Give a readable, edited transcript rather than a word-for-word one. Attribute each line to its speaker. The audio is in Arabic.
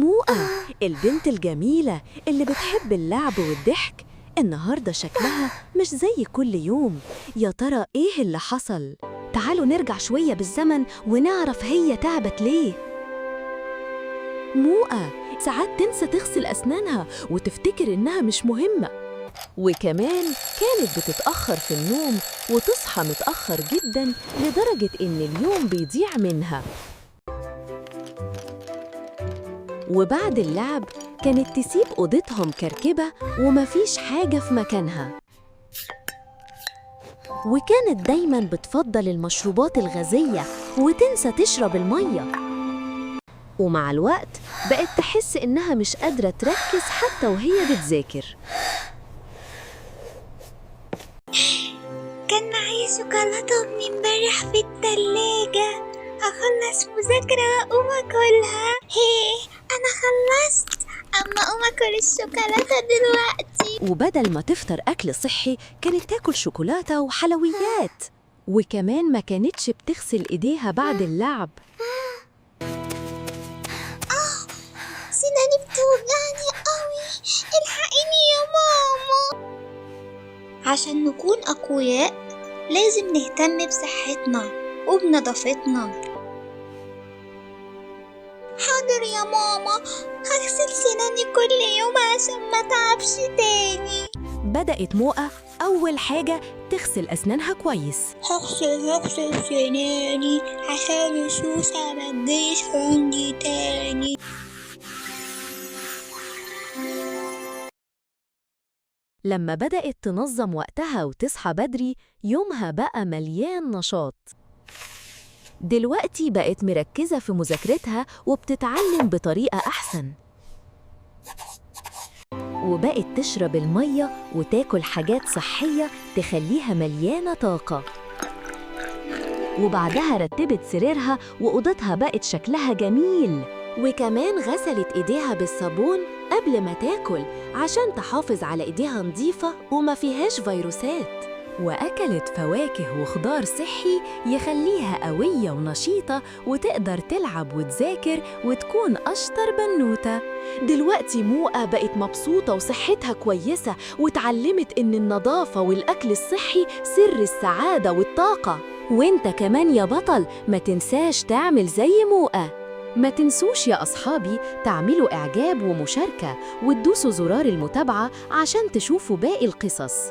Speaker 1: موقع البنت الجميلة اللي بتحب اللعب والضحك النهاردة شكلها مش زي كل يوم. يا ترى إيه اللي حصل؟ تعالوا نرجع شوية بالزمن ونعرف هي تعبت ليه. موقع ساعات تنسى تغسل أسنانها وتفتكر إنها مش مهمة، وكمان كانت بتتأخر في النوم وتصحى متأخر جداً لدرجة إن اليوم بيضيع منها. وبعد اللعب كانت تسيب أوضتها مكركبة ومفيش حاجة في مكانها، وكانت دايماً بتفضل المشروبات الغازية وتنسى تشرب المية. ومع الوقت بقت تحس إنها مش قادرة تركز حتى وهي بتذاكر.
Speaker 2: كان معايا شوكولاتة من امبارح في التلاجة، هخلص مذاكرة وأقوم أكلها. أنا خلصت، أما أقوم أكل الشوكولاتة دلوقتي.
Speaker 1: وبدل ما تفطر أكل صحي كانت تاكل شوكولاتة وحلويات، وكمان ما كانتش بتغسل إيديها بعد اللعب.
Speaker 2: سناني بتوجعني قوي، الحقيني يا ماما. عشان نكون أقوياء لازم نهتم بصحتنا وبنظافتنا. حاضر يا ماما، هغسل سناني كل يوم عشان ما تعبش تاني.
Speaker 1: بدأت موقع أول حاجة تغسل أسنانها كويس.
Speaker 2: هغسل سناني عشان السوسة ما تجيش عندي تاني.
Speaker 1: لما بدأت تنظم وقتها وتصحى بدري يومها بقى مليان نشاط. دلوقتي بقت مركزة في مذاكرتها وبتتعلم بطريقة أحسن، وبقت تشرب المية وتاكل حاجات صحية تخليها مليانة طاقة. وبعدها رتبت سريرها وأوضتها بقت شكلها جميل، وكمان غسلت إيديها بالصابون قبل ما تاكل عشان تحافظ على إيديها نظيفة وما فيهاش فيروسات. وأكلت فواكه وخضار صحي يخليها قوية ونشيطة وتقدر تلعب وتذاكر وتكون أشطر بنوتة. دلوقتي موقع بقت مبسوطة وصحتها كويسة، وتعلمت إن النظافة والأكل الصحي سر السعادة والطاقة. وإنت كمان يا بطل ما تنساش تعمل زي موقع. ما تنسوش يا أصحابي تعملوا إعجاب ومشاركة وتدوسوا زرار المتابعة عشان تشوفوا باقي القصص.